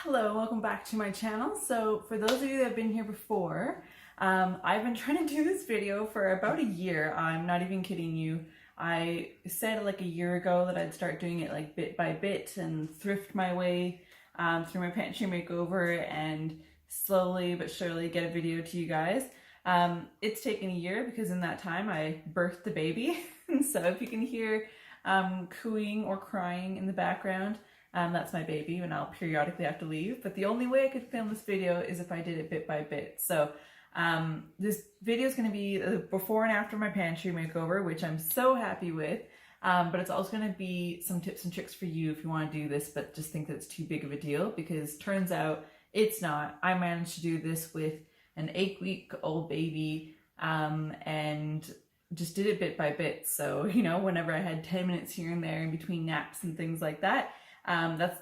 Hello, welcome back to my channel. So for those of you that have been here before, I've been trying to do this video for about a year. I'm not even kidding you. I said like a year ago that I'd start doing it like bit by bit and thrift my way through my pantry makeover and slowly but surely get a video to you guys. It's taken a year because in that time I birthed the baby. And so if you can hear cooing or crying in the background, that's my baby, and I'll periodically have to leave. But the only way I could film this video is if I did it bit by bit. So this video is going to be the before and after my pantry makeover, which I'm so happy with. But it's also going to be some tips and tricks for you if you want to do this, but just think that it's too big of a deal, because turns out it's not. I managed to do this with an 8-week-old baby and just did it bit by bit. So, you know, whenever I had 10 minutes here and there in between naps and things like that,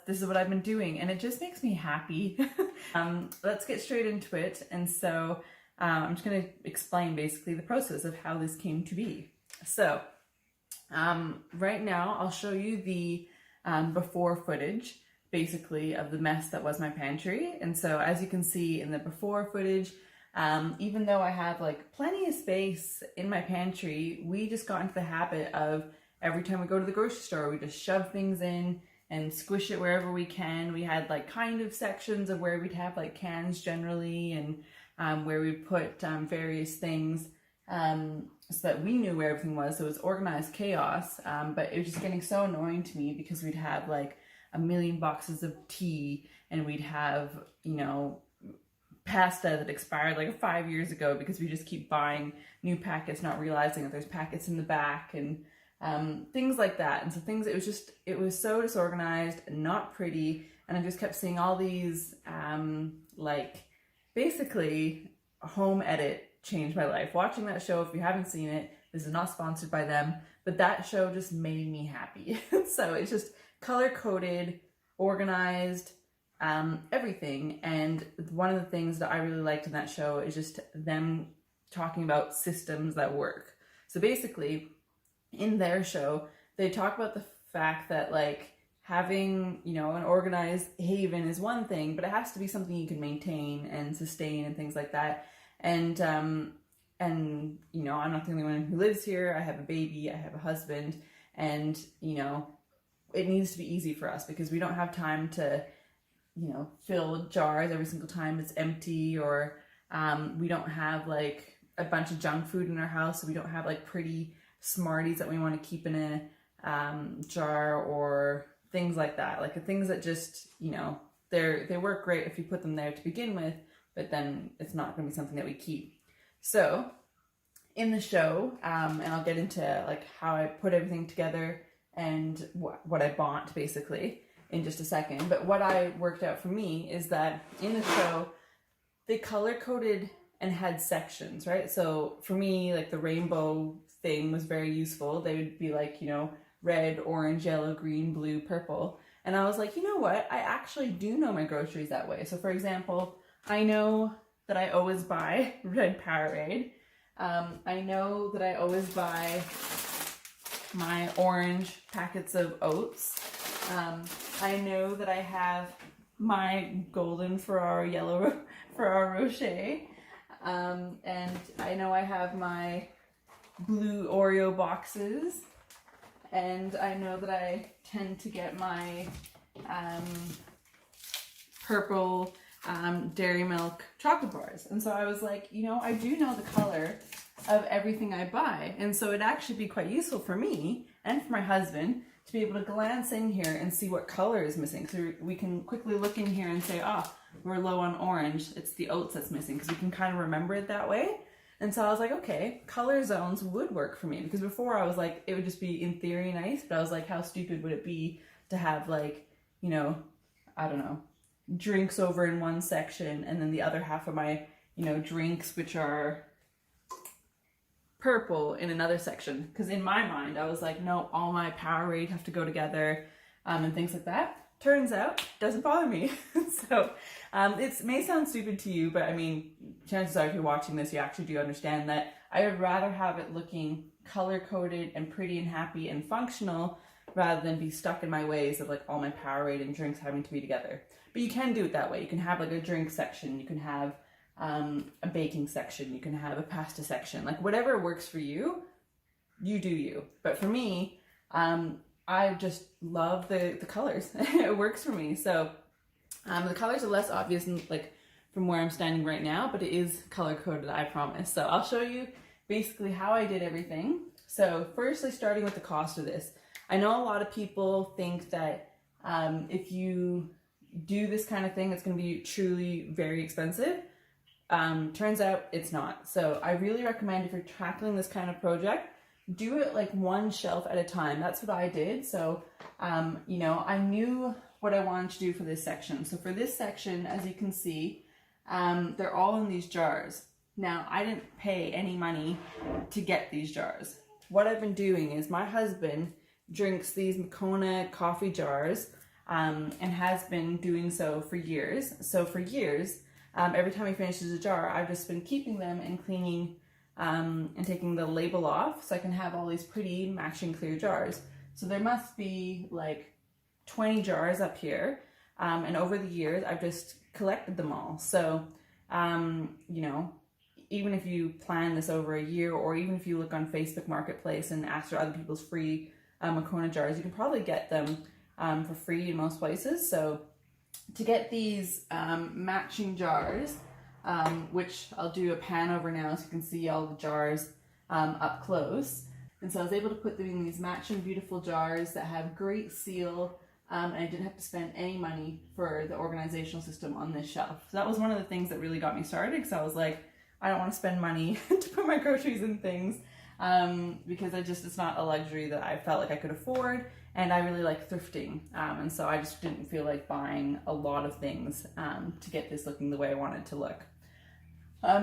this is what I've been doing, and it just makes me happy. Let's get straight into it. And so I'm just going to explain basically the process of how this came to be. So right now I'll show you the before footage basically of the mess that was my pantry. And so as you can see in the before footage, even though I have like plenty of space in my pantry, we just got into the habit of every time we go to the grocery store, we just shove things in and squish it wherever we can. We had like kind of sections of where we'd have like cans generally, and where we put various things so that we knew where everything was. So it was organized chaos, but it was just getting so annoying to me because we'd have like a million boxes of tea, and we'd have, you know, pasta that expired like 5 years ago because we just keep buying new packets, not realizing that there's packets in the back, and things like that. And so it was so disorganized and not pretty. And I just kept seeing all these, like basically Home Edit changed my life. Watching that show, if you haven't seen it, this is not sponsored by them, but that show just made me happy. So it's just color coded, organized, everything. And one of the things that I really liked in that show is just them talking about systems that work. So basically, in their show, they talk about the fact that like having, you know, an organized haven is one thing, but it has to be something you can maintain and sustain and things like that. And you know, I'm not the only one who lives here. I have a baby, I have a husband, and you know, it needs to be easy for us because we don't have time to, you know, fill jars every single time it's empty, or we don't have like a bunch of junk food in our house, so we don't have like pretty Smarties that we want to keep in a jar, or things like that. Like the things that just, you know, they work great if you put them there to begin with, but then it's not going to be something that we keep. So in the show, and I'll get into like how I put everything together and what I bought basically in just a second. But what I worked out for me is that in the show, they color coded and had sections, right? So for me, like the rainbow thing was very useful. They would be like, you know, red, orange, yellow, green, blue, purple. And I was like, you know what? I actually do know my groceries that way. So for example, I know that I always buy red Powerade. I know that I always buy my orange packets of oats. I know that I have my golden Ferraro yellow Ferraro Rocher. And I know I have my blue Oreo boxes, and I know that I tend to get my purple dairy milk chocolate bars. And so I was like, you know, I do know the color of everything I buy, and so it'd actually be quite useful for me and for my husband to be able to glance in here and see what color is missing, so we can quickly look in here and say, oh, we're low on orange, it's the oats that's missing, because we can kind of remember it that way. And so I was like, okay, color zones would work for me, because before I was like, it would just be in theory nice, but I was like, how stupid would it be to have like, you know, I don't know, drinks over in one section, and then the other half of my, you know, drinks, which are purple, in another section. Because in my mind, I was like, no, all my Powerade have to go together, and things like that. Turns out, doesn't bother me. So it may sound stupid to you, but I mean, chances are if you're watching this, you actually do understand that I would rather have it looking color-coded and pretty and happy and functional rather than be stuck in my ways of like all my Powerade and drinks having to be together. But you can do it that way. You can have like a drink section, you can have a baking section, you can have a pasta section, like whatever works for you, you do you. But for me, I just love the colors. It works for me. So the colors are less obvious in, like from where I'm standing right now, but it is color coded, I promise. So I'll show you basically how I did everything. So firstly, starting with the cost of this. I know a lot of people think that if you do this kind of thing, it's going to be truly very expensive. Turns out it's not. So I really recommend if you're tackling this kind of project, do it like one shelf at a time. That's what I did. So, you know, I knew what I wanted to do for this section. So for this section, as you can see, they're all in these jars. Now, I didn't pay any money to get these jars. What I've been doing is my husband drinks these Moccona coffee jars and has been doing so for years. So for years, every time he finishes a jar, I've just been keeping them and cleaning and taking the label off so I can have all these pretty matching clear jars. So there must be like 20 jars up here. And over the years, I've just collected them all. So, you know, even if you plan this over a year, or even if you look on Facebook Marketplace and ask for other people's free Moccona jars, you can probably get them for free in most places. So to get these matching jars, which I'll do a pan over now so you can see all the jars up close. And so I was able to put them in these matching beautiful jars that have great seal, and I didn't have to spend any money for the organizational system on this shelf. So that was one of the things that really got me started, because I was like, I don't want to spend money to put my groceries in things, because it's not a luxury that I felt like I could afford, and I really like thrifting, and so I just didn't feel like buying a lot of things to get this looking the way I wanted to look.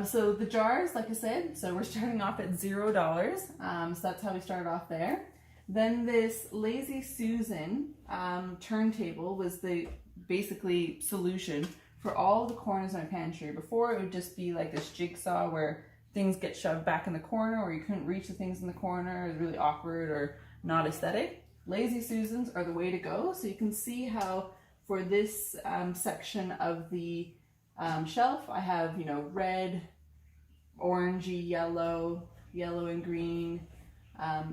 So the jars, like I said, so we're starting off at $0, so that's how we started off there. Then this Lazy Susan turntable was the basically solution for all the corners in my pantry. Before, it would just be like this jigsaw where things get shoved back in the corner, or you couldn't reach the things in the corner. It was really awkward or not aesthetic. Lazy Susans are the way to go. So you can see how for this section of the shelf, I have, you know, red, orangey, yellow, yellow and green,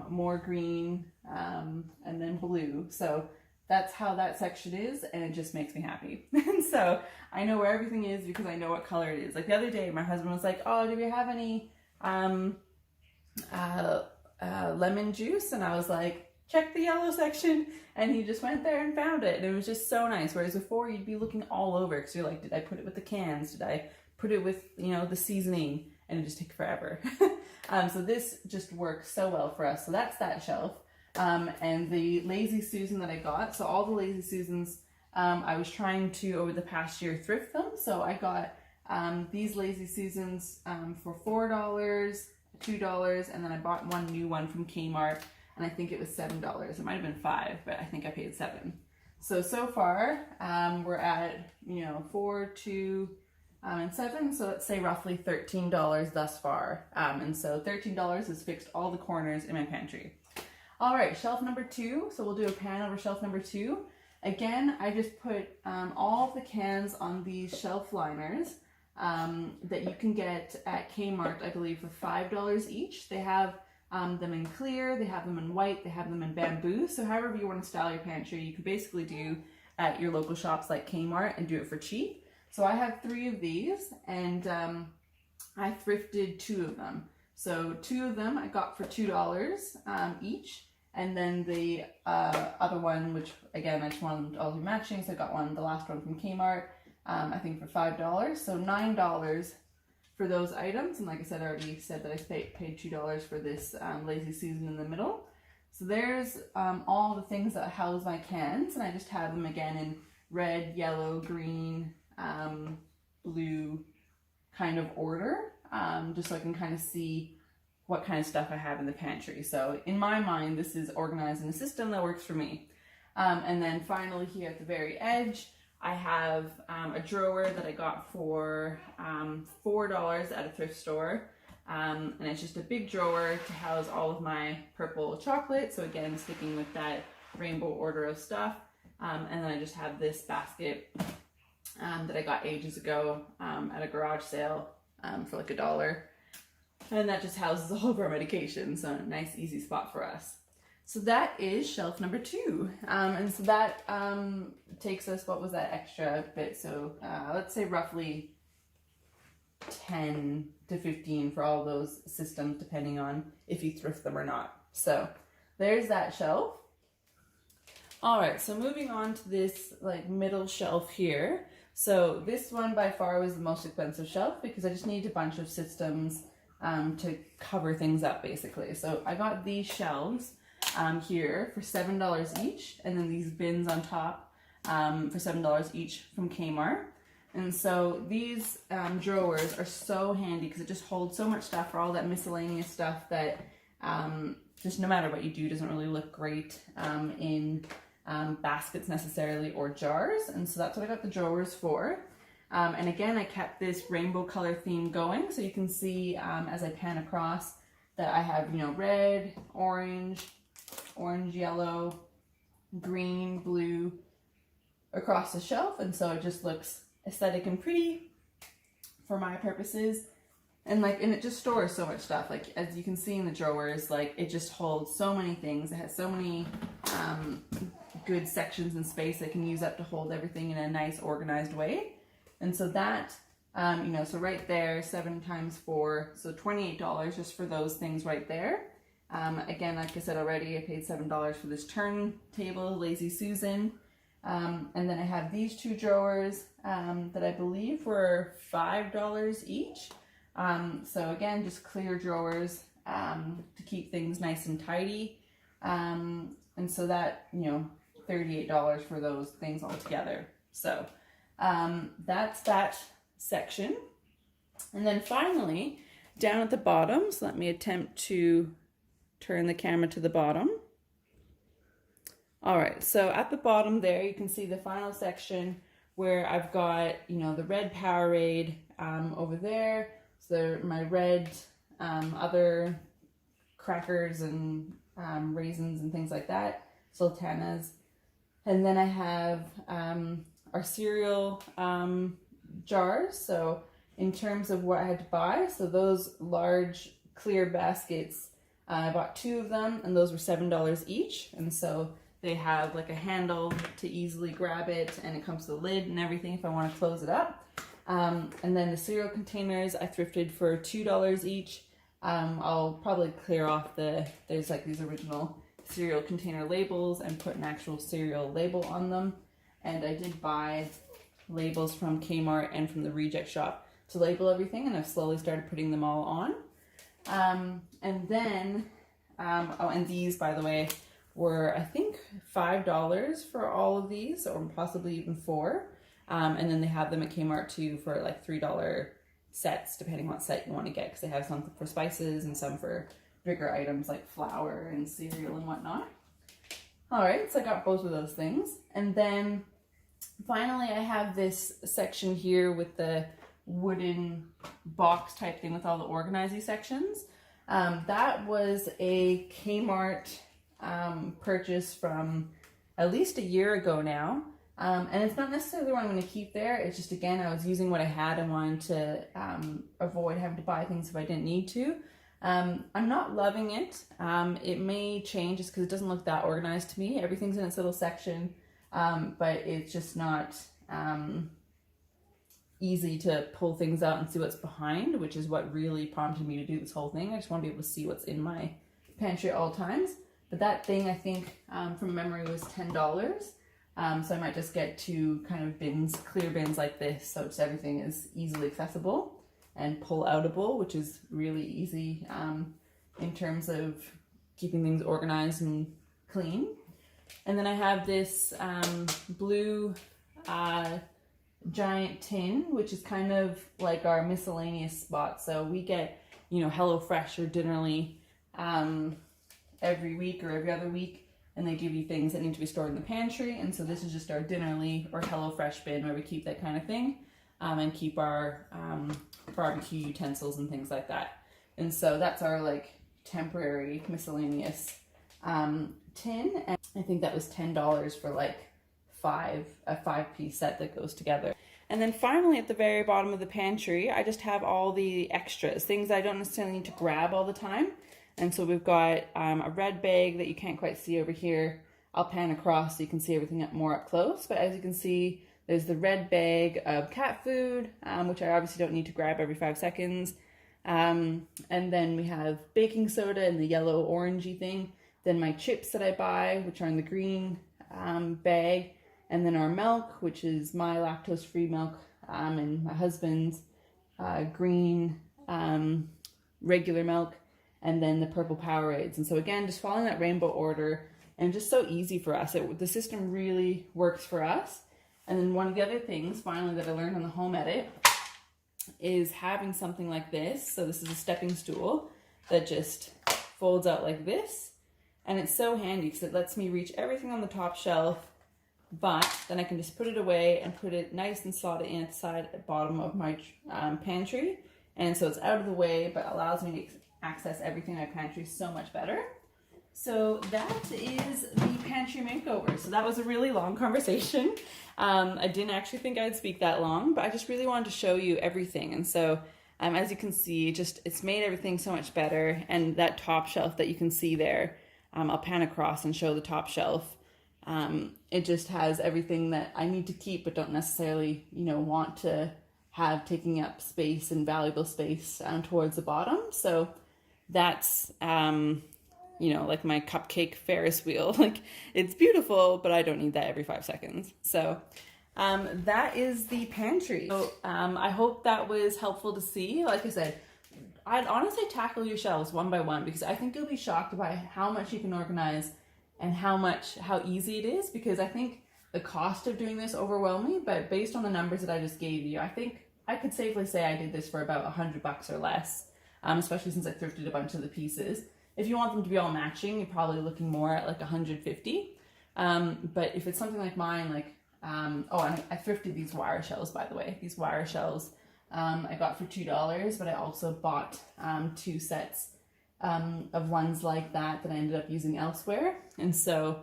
more green, and then blue. So that's how that section is, and it just makes me happy. And so I know where everything is because I know what color it is. Like the other day, my husband was like, oh, do we have any lemon juice? And I was like, check the yellow section. And he just went there and found it. And it was just so nice. Whereas before, you'd be looking all over because you're like, did I put it with the cans? Did I put it with, you know, the seasoning? And it just takes forever. So this just works so well for us. So that's that shelf. And the Lazy Susan that I got. So all the Lazy Susans, I was trying to, over the past year, thrift them. So I got these Lazy Susans for $4, $2, and then I bought one new one from Kmart, and I think it was $7. It might have been $5, but I think I paid $7. So far, we're at, you know, $4, $2, and $7. So let's say roughly $13 thus far. And so $13 has fixed all the corners in my pantry. All right, shelf number 2. So we'll do a pan over shelf number 2. Again, I just put all of the cans on these shelf liners that you can get at Kmart, I believe, for $5 each. They have them in clear, they have them in white, they have them in bamboo. So however you want to style your pantry, you can basically do at your local shops like Kmart and do it for cheap. So I have 3 of these, and I thrifted 2 of them. So 2 of them I got for $2 each. And then the other one, which again, I just wanted them all to be matching, so I got the last one from Kmart, I think for $5. So $9 for those items. And like I said, I already said that I paid $2 for this Lazy Susan in the middle. So there's all the things that house my cans, and I just have them again in red, yellow, green, blue kind of order, just so I can kind of see what kind of stuff I have in the pantry. So in my mind, this is organized in a system that works for me. And then finally here at the very edge, I have a drawer that I got for $4 at a thrift store. And it's just a big drawer to house all of my purple chocolate. So again, sticking with that rainbow order of stuff. And then I just have this basket that I got ages ago at a garage sale for like $1. And that just houses all of our medication, so a nice easy spot for us. So that is shelf number 2. And so that takes us, what was that extra bit? So let's say roughly 10 to 15 for all those systems, depending on if you thrift them or not. So there's that shelf. All right, so moving on to this like middle shelf here. So this one by far was the most expensive shelf because I just needed a bunch of systems to cover things up basically. So I got these shelves here for $7 each, and then these bins on top for $7 each from Kmart. And so these drawers are so handy because it just holds so much stuff for all that miscellaneous stuff that just no matter what you do doesn't really look great in baskets necessarily or jars. And so that's what I got the drawers for. And again, I kept this rainbow color theme going, so you can see as I pan across that I have, you know, red, orange, yellow, green, blue across the shelf, and so it just looks aesthetic and pretty for my purposes. And it just stores so much stuff. Like as you can see in the drawers, like it just holds so many things. It has so many good sections and space that can use up to hold everything in a nice organized way. And so that, you know, so right there, 7 times 4, so $28 just for those things right there. Again, like I said already, I paid $7 for this turntable, Lazy Susan. And then I have these 2 drawers that I believe were $5 each. So again, just clear drawers to keep things nice and tidy. And so that, you know, $38 for those things all together. So that's that section. And then finally, down at the bottom, so let me attempt to turn the camera to the bottom. All right, so at the bottom there, you can see the final section where I've got, you know, the red Powerade over there. So my red other crackers and raisins and things like that, sultanas. And then I have our cereal jars. So in terms of what I had to buy, so those large clear baskets, I bought 2 of them, and those were $7 each. And so they have like a handle to easily grab it, and it comes with a lid and everything if I want to close it up. And then the cereal containers I thrifted for $2 each. I'll probably clear off there's like these original cereal container labels and put an actual cereal label on them. And I did buy labels from Kmart and from the reject shop to label everything, and I've slowly started putting them all on. And then, oh, and these, by the way, were, I think, $5 for all of these, or possibly even $4. And then they have them at Kmart too for like $3 sets, depending what set you want to get, because they have some for spices and some for bigger items like flour and cereal and whatnot. All right, so I got both of those things. And then finally I have this section here with the wooden box type thing with all the organizing sections. That was a Kmart purchase from at least a year ago now. And it's not necessarily what I'm going to keep there. It's just, again, I was using what I had and wanted to avoid having to buy things if I didn't need to. I'm not loving it. It may change just because it doesn't look that organized to me. Everything's in its little section, but it's just not easy to pull things out and see what's behind, which is what really prompted me to do this whole thing. I just want to be able to see what's in my pantry at all times. But that thing, I think, from memory was $10. So I might just get 2 kind of bins, clear bins like this, so just everything is easily accessible and pull outable, which is really easy in terms of keeping things organized and clean. And then I have this blue giant tin, which is kind of like our miscellaneous spot. So we get, you know, HelloFresh or Dinnerly every week or every other week, and they give you things that need to be stored in the pantry. And so this is just our Dinnerly or HelloFresh bin where we keep that kind of thing and keep our barbecue utensils and things like that. And so that's our like temporary miscellaneous tin, and I think that was $10 for like a 5-piece set that goes together. And then finally at the very bottom of the pantry, I just have all the extras, things I don't necessarily need to grab all the time. And so we've got a red bag that you can't quite see over here. I'll pan across so you can see everything more up close. But as you can see, there's the red bag of cat food, which I obviously don't need to grab every 5 seconds. And then we have baking soda in the yellow orangey thing. Then my chips that I buy, which are in the green bag. And then our milk, which is my lactose-free milk, and my husband's green regular milk, and then the purple Powerades. And so again, just following that rainbow order, and just so easy for us. The system really works for us. And then one of the other things, finally, that I learned on the home edit is having something like this. So this is a stepping stool that just folds out like this. And it's so handy because it lets me reach everything on the top shelf, but then I can just put it away and put it nice and slotted in at the side at the bottom of my pantry. And so it's out of the way, but allows me to access everything in my pantry so much better. So that is the pantry makeover. So that was a really long conversation. I didn't actually think I'd speak that long, but I just really wanted to show you everything. And so as you can see, it's made everything so much better. And that top shelf that you can see there, I'll pan across and show the top shelf. It just has everything that I need to keep, but don't necessarily, want to have taking up space and valuable space towards the bottom. So that's, like my cupcake Ferris wheel. Like, it's beautiful, but I don't need that every 5 seconds. So that is the pantry. So I hope that was helpful to see. Like I said, I'd honestly tackle your shelves one by one, because I think you'll be shocked by how much you can organize and how easy it is, because I think the cost of doing this overwhelmed me, but based on the numbers that I just gave you, I think I could safely say I did this for about $100 or less, especially since I thrifted a bunch of the pieces. If you want them to be all matching, you're probably looking more at like $150. But if it's something like mine, like, and I thrifted these wire shells, by the way. These wire shells I got for $2, but I also bought 2 sets of ones like that I ended up using elsewhere. And so,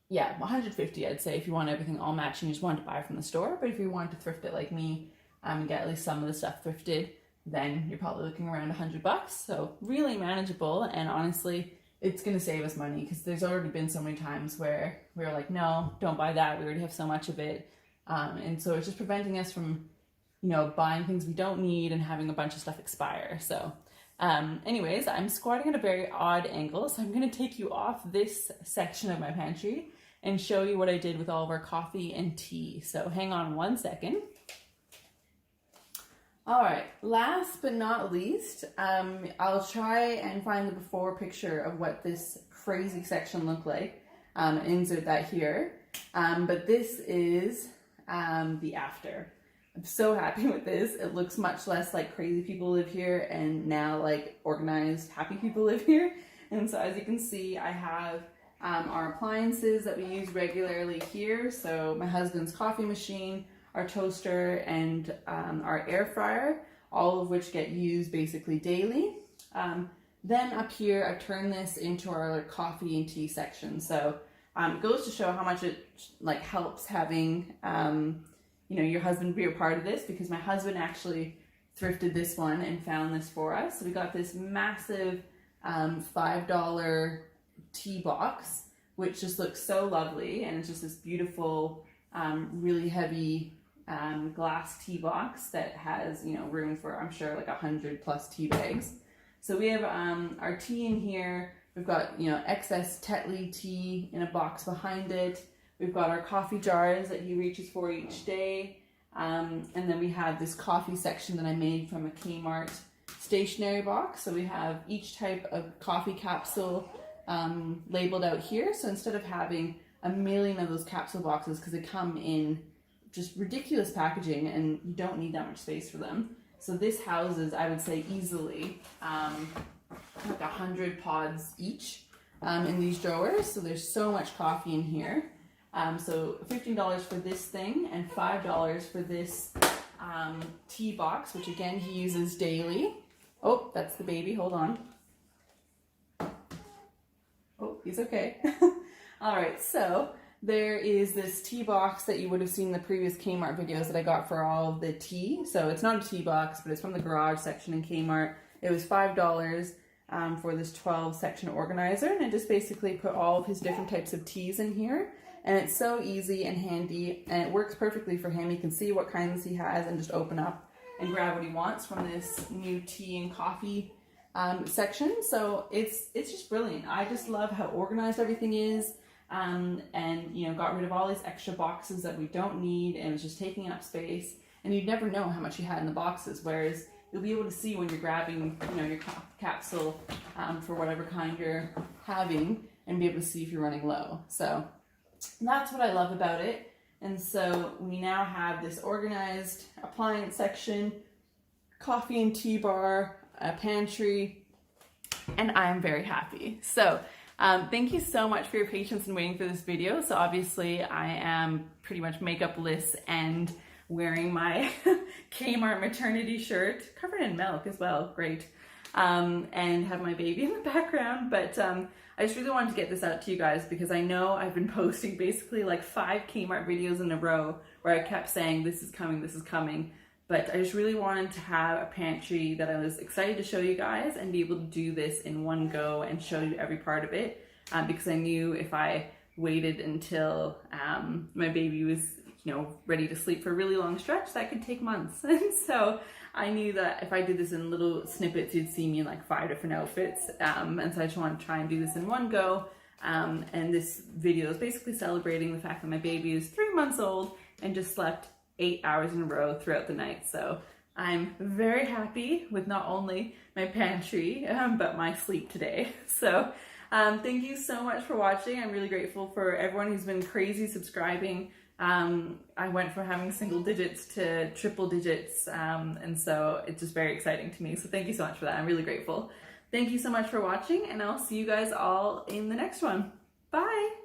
yeah, $150 I'd say if you want everything all matching, you just want to buy from the store. But if you want to thrift it like me, and get at least some of the stuff thrifted, then you're probably looking around $100. So really manageable, and honestly, it's going to save us money, because there's already been so many times where we were like, no, don't buy that. We already have so much of it. And so it's just preventing us from, buying things we don't need and having a bunch of stuff expire. So anyways, I'm squatting at a very odd angle, so I'm going to take you off this section of my pantry and show you what I did with all of our coffee and tea. So hang on one second. All right, last but not least, I'll try and find the before picture of what this crazy section looked like, insert that here. But this is the after. I'm so happy with this. It looks much less like crazy people live here, and now like organized, happy people live here. And so as you can see, I have our appliances that we use regularly here. So my husband's coffee machine, our toaster, and our air fryer, all of which get used basically daily. Then up here, I've turned this into our coffee and tea section. So it goes to show how much it helps having your husband be a part of this, because my husband actually thrifted this one and found this for us. So we got this massive $5 tea box, which just looks so lovely, and it's just this beautiful, really heavy glass tea box that has room for, I'm sure, like 100+ tea bags. So we have our tea in here. We've got excess Tetley tea in a box behind it. We've got our coffee jars that he reaches for each day, and then we have this coffee section that I made from a Kmart stationery box. So we have each type of coffee capsule labeled out here. So instead of having a million of those capsule boxes, because they come in just ridiculous packaging and you don't need that much space for them. So this houses, I would say, easily like 100 pods each in these drawers. So there's so much coffee in here. So $15 for this thing and $5 for this tea box, which again he uses daily. Oh, that's the baby, hold on. he's okay. All right, so there is this tea box that you would have seen in the previous Kmart videos that I got for all of the tea. So it's not a tea box, but it's from the garage section in Kmart. It was $5 for this 12 section organizer, and I just basically put all of his different types of teas in here. And it's so easy and handy, and it works perfectly for him. He can see what kinds he has and just open up and grab what he wants from this new tea and coffee section. So it's just brilliant. I just love how organized everything is, and you know, got rid of all these extra boxes that we don't need, and it was just taking up space. And you'd never know how much you had in the boxes, whereas you'll be able to see when you're grabbing, you know, your capsule for whatever kind you're having, and be able to see if you're running low. So that's what I love about it. And so we now have this organized appliance section, coffee and tea bar, a pantry, and I'm very happy. So thank you so much for your patience in waiting for this video. So obviously I am pretty much makeup-less and wearing my Kmart maternity shirt, covered in milk as well, great, and have my baby in the background. But I just really wanted to get this out to you guys because I know I've been posting basically like 5 Kmart videos in a row where I kept saying this is coming, but I just really wanted to have a pantry that I was excited to show you guys and be able to do this in one go and show you every part of it, because I knew if I waited until my baby was, you know, ready to sleep for a really long stretch, that could take months. And so I knew that if I did this in little snippets, you'd see me in like 5 different outfits. And so I just wanted to try and do this in one go. And this video is basically celebrating the fact that my baby is 3 months old and just slept 8 hours in a row throughout the night. So I'm very happy with not only my pantry, but my sleep today. So thank you so much for watching. I'm really grateful for everyone who's been crazy subscribing. I went from having single digits to triple digits, and so it's just very exciting to me. So thank you so much for that. I'm really grateful. Thank you so much for watching, and I'll see you guys all in the next one. Bye!